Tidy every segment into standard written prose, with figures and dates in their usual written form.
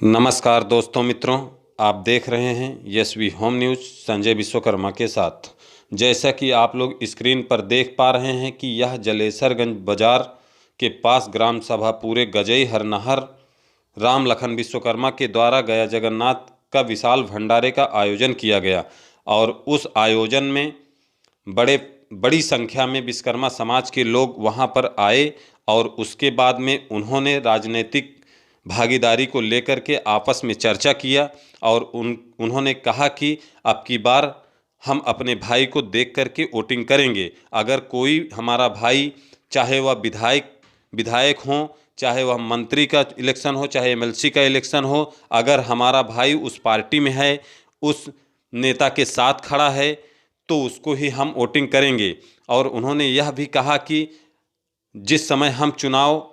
नमस्कार दोस्तों मित्रों, आप देख रहे हैं यशवी होम न्यूज़ संजय विश्वकर्मा के साथ। जैसा कि आप लोग स्क्रीन पर देख पा रहे हैं कि यह जलेसरगंज बाजार के पास ग्राम सभा पूरे गजई हरनहर राम लखन विश्वकर्मा के द्वारा गया जगन्नाथ का विशाल भंडारे का आयोजन किया गया। और उस आयोजन में बड़ी संख्या में विश्वकर्मा समाज के लोग वहां पर आए और उसके बाद में उन्होंने राजनीतिक भागीदारी को लेकर के आपस में चर्चा किया और उन्होंने कहा कि अब की बार हम अपने भाई को देख करके वोटिंग करेंगे। अगर कोई हमारा भाई, चाहे वह विधायक हो, चाहे वह मंत्री का इलेक्शन हो, चाहे एमएलसी का इलेक्शन हो, अगर हमारा भाई उस पार्टी में है, उस नेता के साथ खड़ा है, तो उसको ही हम वोटिंग करेंगे। और उन्होंने यह भी कहा कि जिस समय हम चुनाव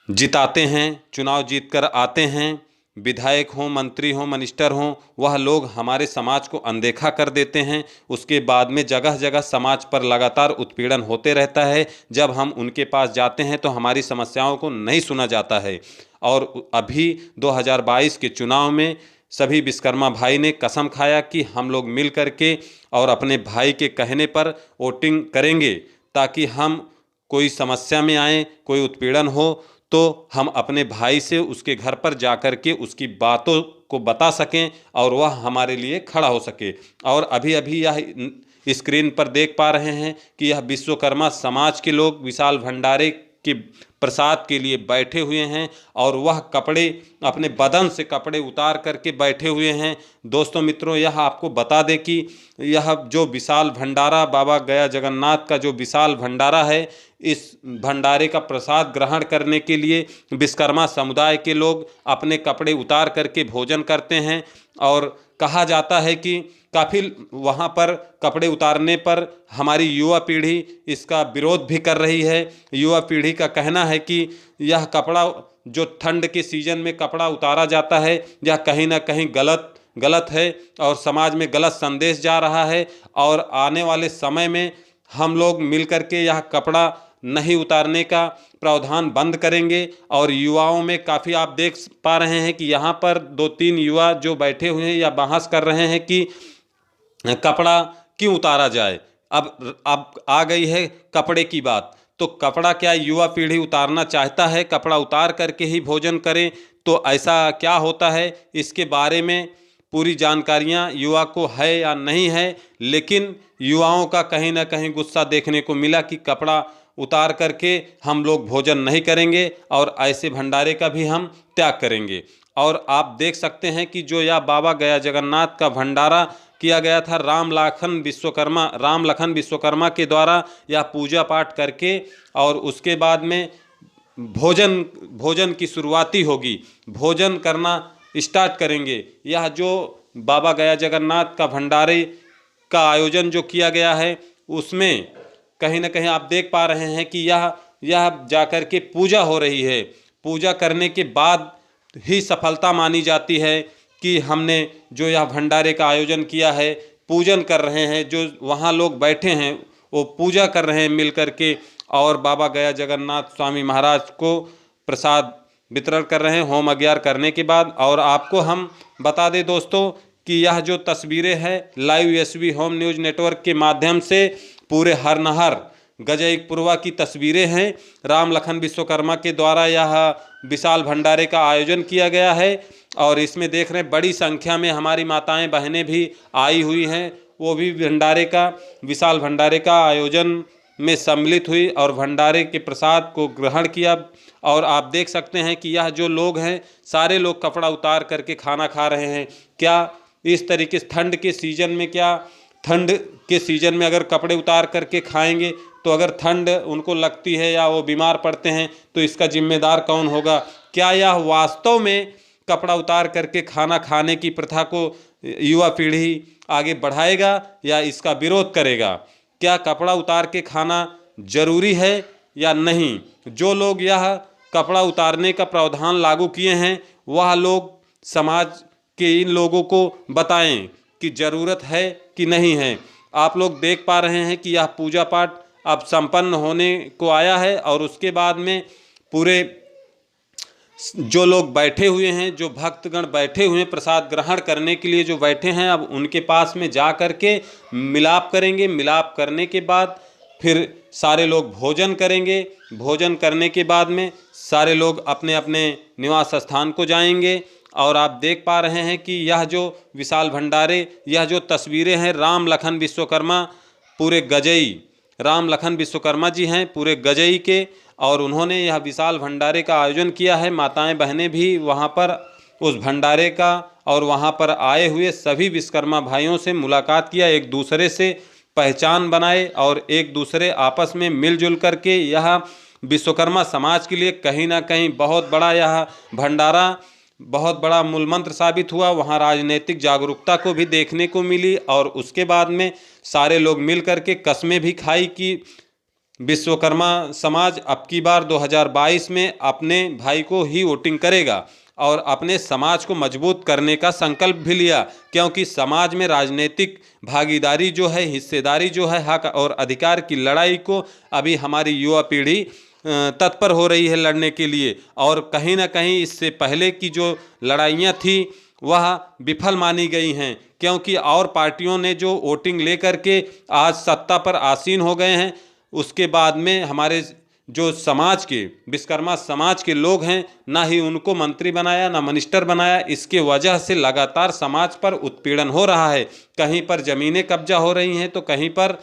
जिताते हैं, चुनाव जीतकर आते हैं, विधायक हों, मंत्री हों, मिनिस्टर हों, वह लोग हमारे समाज को अनदेखा कर देते हैं। उसके बाद में जगह जगह समाज पर लगातार उत्पीड़न होते रहता है। जब हम उनके पास जाते हैं तो हमारी समस्याओं को नहीं सुना जाता है। और अभी 2022 के चुनाव में सभी विश्वकर्मा भाई ने कसम खाया कि हम लोग मिल करके और अपने भाई के कहने पर वोटिंग करेंगे, ताकि हम कोई समस्या में आए, कोई उत्पीड़न हो तो हम अपने भाई से उसके घर पर जाकर के उसकी बातों को बता सकें और वह हमारे लिए खड़ा हो सके। और अभी अभी यह स्क्रीन पर देख पा रहे हैं कि यह विश्वकर्मा समाज के लोग विशाल भंडारे के प्रसाद के लिए बैठे हुए हैं और वह कपड़े, अपने बदन से कपड़े उतार करके बैठे हुए हैं। दोस्तों मित्रों, यह आपको बता दें कि यह जो विशाल भंडारा, बाबा गया जगन्नाथ का जो विशाल भंडारा है, इस भंडारे का प्रसाद ग्रहण करने के लिए विश्वकर्मा समुदाय के लोग अपने कपड़े उतार करके भोजन करते हैं। और कहा जाता है कि काफ़ी वहाँ पर कपड़े उतारने पर हमारी युवा पीढ़ी इसका विरोध भी कर रही है। युवा पीढ़ी का कहना है कि यह कपड़ा जो ठंड के सीजन में कपड़ा उतारा जाता है, यह कहीं ना कहीं गलत है और समाज में गलत संदेश जा रहा है। और आने वाले समय में हम लोग मिलकर के यह कपड़ा नहीं उतारने का प्रावधान बंद करेंगे। और युवाओं में काफ़ी आप देख पा रहे हैं कि यहाँ पर 2-3 युवा जो बैठे हुए हैं या बहस कर रहे हैं कि कपड़ा क्यों उतारा जाए। अब आ गई है कपड़े की बात, तो कपड़ा क्या युवा पीढ़ी उतारना चाहता है? कपड़ा उतार करके ही भोजन करें, तो ऐसा क्या होता है? इसके बारे में पूरी जानकारियां युवा को है या नहीं है, लेकिन युवाओं का कहीं ना कहीं गुस्सा देखने को मिला कि कपड़ा उतार करके हम लोग भोजन नहीं करेंगे और ऐसे भंडारे का भी हम त्याग करेंगे। और आप देख सकते हैं कि जो यह बाबा गया जगन्नाथ का भंडारा किया गया था राम लखन विश्वकर्मा के द्वारा, यह पूजा पाठ करके और उसके बाद में भोजन की शुरुआती होगी, भोजन करना स्टार्ट करेंगे। यह जो बाबा गया जगन्नाथ का भंडारे का आयोजन जो किया गया है, उसमें कहीं ना कहीं आप देख पा रहे हैं कि यह जाकर के पूजा हो रही है। पूजा करने के बाद ही सफलता मानी जाती है कि हमने जो यह भंडारे का आयोजन किया है। पूजन कर रहे हैं, जो वहाँ लोग बैठे हैं वो पूजा कर रहे हैं मिल कर के, और बाबा गया जगन्नाथ स्वामी महाराज को प्रसाद वितरण कर रहे हैं होम यज्ञ करने के बाद। और आपको हम बता दें दोस्तों कि यह जो तस्वीरें हैं live Yashvi home news network के माध्यम से पूरे हरनहर गजईपुरवा की तस्वीरें हैं। राम लखन विश्वकर्मा के द्वारा यह विशाल भंडारे का आयोजन किया गया है और इसमें देख रहे हैं बड़ी संख्या में हमारी माताएं बहनें भी आई हुई हैं। वो भी विशाल भंडारे का आयोजन में सम्मिलित हुई और भंडारे के प्रसाद को ग्रहण किया। और आप देख सकते हैं कि यह जो लोग हैं, सारे लोग कपड़ा उतार करके खाना खा रहे हैं। क्या इस तरीके से ठंड के सीजन में अगर कपड़े उतार करके खाएंगे तो अगर ठंड उनको लगती है या वो बीमार पड़ते हैं तो इसका जिम्मेदार कौन होगा? क्या यह वास्तव में कपड़ा उतार करके खाना खाने की प्रथा को युवा पीढ़ी आगे बढ़ाएगा या इसका विरोध करेगा? क्या कपड़ा उतार के खाना जरूरी है या नहीं? जो लोग यह कपड़ा उतारने का प्रावधान लागू किए हैं, वह लोग समाज के इन लोगों को बताएं कि ज़रूरत है कि नहीं है। आप लोग देख पा रहे हैं कि यह पूजा पाठ अब संपन्न होने को आया है और उसके बाद में पूरे जो लोग बैठे हुए हैं, जो भक्तगण बैठे हुए हैं प्रसाद ग्रहण करने के लिए जो बैठे हैं, अब उनके पास में जा कर के मिलाप करेंगे। मिलाप करने के बाद फिर सारे लोग भोजन करेंगे। भोजन करने के बाद में सारे लोग अपने अपने निवास स्थान को जाएंगे। और आप देख पा रहे हैं कि यह जो विशाल भंडारे, यह जो तस्वीरें हैं, राम लखन विश्वकर्मा पूरे गजई, राम लखन विश्वकर्मा जी हैं पूरे गजई के, और उन्होंने यह विशाल भंडारे का आयोजन किया है। माताएं बहनें भी वहां पर उस भंडारे का और वहां पर आए हुए सभी विश्वकर्मा भाइयों से मुलाकात किया, एक दूसरे से पहचान बनाए और एक दूसरे आपस में मिलजुल करके यह विश्वकर्मा समाज के लिए कहीं ना कहीं बहुत बड़ा यह भंडारा बहुत बड़ा मूलमंत्र साबित हुआ। वहाँ राजनीतिक जागरूकता को भी देखने को मिली और उसके बाद में सारे लोग मिल करके कस्में भी खाई कि विश्वकर्मा समाज अब की बार 2022 में अपने भाई को ही वोटिंग करेगा और अपने समाज को मजबूत करने का संकल्प भी लिया, क्योंकि समाज में राजनीतिक भागीदारी जो है, हिस्सेदारी जो है, हक और अधिकार की लड़ाई को अभी हमारी युवा पीढ़ी तत्पर हो रही है लड़ने के लिए। और कहीं ना कहीं इससे पहले की जो लड़ाइयाँ थी वह विफल मानी गई हैं, क्योंकि और पार्टियों ने जो वोटिंग लेकर के आज सत्ता पर आसीन हो गए हैं, उसके बाद में हमारे जो समाज के विश्वकर्मा समाज के लोग हैं, ना ही उनको मंत्री बनाया ना मिनिस्टर बनाया। इसके वजह से लगातार समाज पर उत्पीड़न हो रहा है। कहीं पर ज़मीनें कब्जा हो रही हैं तो कहीं पर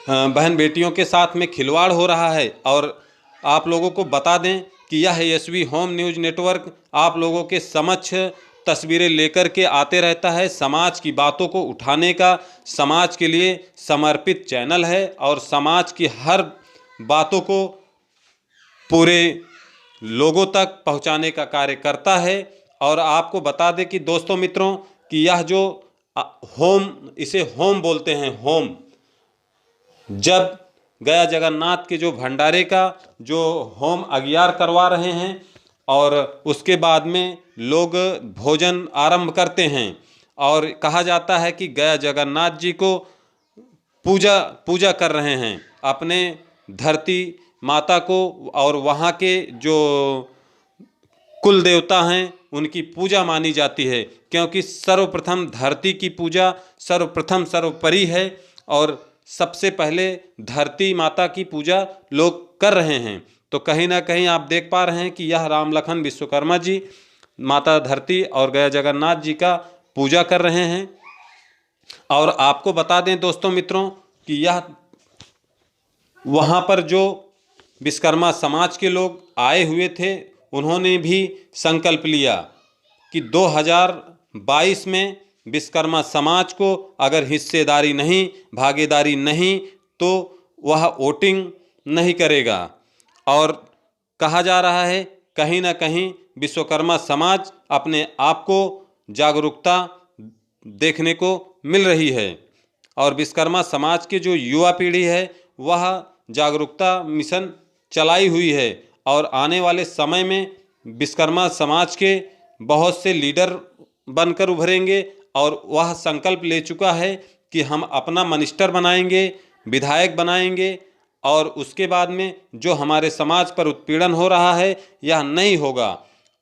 बहन बेटियों के साथ में खिलवाड़ हो रहा है। और आप लोगों को बता दें कि यह एसवी होम न्यूज़ नेटवर्क आप लोगों के समक्ष तस्वीरें लेकर के आते रहता है। समाज की बातों को उठाने का समाज के लिए समर्पित चैनल है और समाज की हर बातों को पूरे लोगों तक पहुंचाने का कार्य करता है। और आपको बता दें कि दोस्तों मित्रों कि यह जो होम, इसे होम बोलते हैं, होम, जब गया जगन्नाथ के जो भंडारे का जो होम अगियार करवा रहे हैं और उसके बाद में लोग भोजन आरंभ करते हैं और कहा जाता है कि गया जगन्नाथ जी को पूजा कर रहे हैं, अपने धरती माता को और वहाँ के जो कुल देवता हैं उनकी पूजा मानी जाती है, क्योंकि सर्वप्रथम धरती की पूजा सर्वप्रथम सर्वोपरि है और सबसे पहले धरती माता की पूजा लोग कर रहे हैं। तो कहीं ना कहीं आप देख पा रहे हैं कि यह राम लखन विश्वकर्मा जी माता धरती और गया जगन्नाथ जी का पूजा कर रहे हैं। और आपको बता दें दोस्तों मित्रों कि यह वहाँ पर जो विश्वकर्मा समाज के लोग आए हुए थे, उन्होंने भी संकल्प लिया कि 2022 में विश्वकर्मा समाज को अगर हिस्सेदारी नहीं, भागीदारी नहीं, तो वह वोटिंग नहीं करेगा। और कहा जा रहा है कहीं ना कहीं विश्वकर्मा समाज अपने आप को जागरूकता देखने को मिल रही है और विश्वकर्मा समाज के जो युवा पीढ़ी है वह जागरूकता मिशन चलाई हुई है। और आने वाले समय में विश्वकर्मा समाज के बहुत से लीडर बनकर उभरेंगे और वह संकल्प ले चुका है कि हम अपना मिनिस्टर बनाएंगे, विधायक बनाएंगे और उसके बाद में जो हमारे समाज पर उत्पीड़न हो रहा है यह नहीं होगा।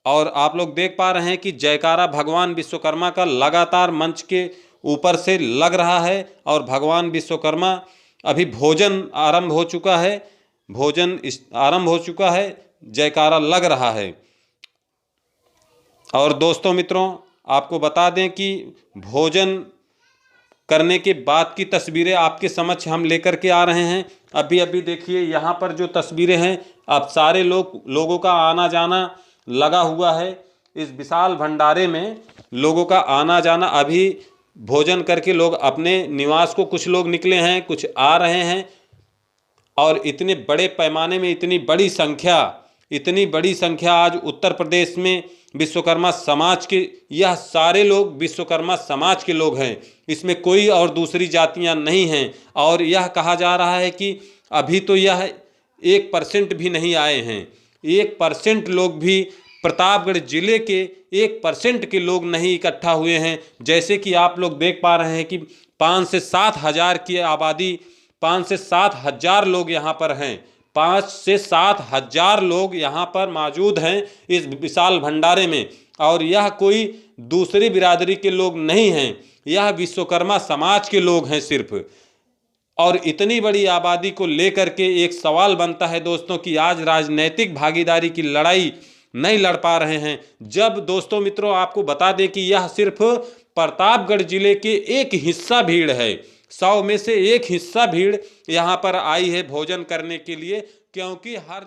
और आप लोग देख पा रहे हैं कि जयकारा भगवान विश्वकर्मा का लगातार मंच के ऊपर से लग रहा है और भगवान विश्वकर्मा अभी भोजन आरंभ हो चुका है, भोजन आरंभ हो चुका है, जयकारा लग रहा है। और दोस्तों मित्रों आपको बता दें कि भोजन करने के बाद की तस्वीरें आपके समक्ष हम लेकर के आ रहे हैं। अभी अभी देखिए यहाँ पर जो तस्वीरें हैं, अब सारे लोगों का आना जाना लगा हुआ है। इस विशाल भंडारे में लोगों का आना जाना, अभी भोजन करके लोग अपने निवास को, कुछ लोग निकले हैं, कुछ आ रहे हैं। और इतने बड़े पैमाने में इतनी बड़ी संख्या आज उत्तर प्रदेश में विश्वकर्मा समाज के, यह सारे लोग विश्वकर्मा समाज के लोग हैं, इसमें कोई और दूसरी जातियां नहीं हैं। और यह कहा जा रहा है कि अभी तो यह 1% भी नहीं आए हैं, 1% लोग भी प्रतापगढ़ जिले के 1% के लोग नहीं इकट्ठा हुए हैं। जैसे कि आप लोग देख पा रहे हैं कि 5 से 7 हज़ार की आबादी, 5 से 7 हज़ार लोग यहाँ पर हैं, 5 से 7 हजार लोग यहाँ पर मौजूद हैं इस विशाल भंडारे में। और यह कोई दूसरी बिरादरी के लोग नहीं हैं, यह विश्वकर्मा समाज के लोग हैं सिर्फ। और इतनी बड़ी आबादी को लेकर के एक सवाल बनता है दोस्तों कि आज राजनीतिक भागीदारी की लड़ाई नहीं लड़ पा रहे हैं। जब दोस्तों मित्रों आपको बता दें कि यह सिर्फ प्रतापगढ़ जिले के एक हिस्सा भीड़ है, 100 में से एक हिस्सा भीड़ यहाँ पर आई है भोजन करने के लिए, क्योंकि हर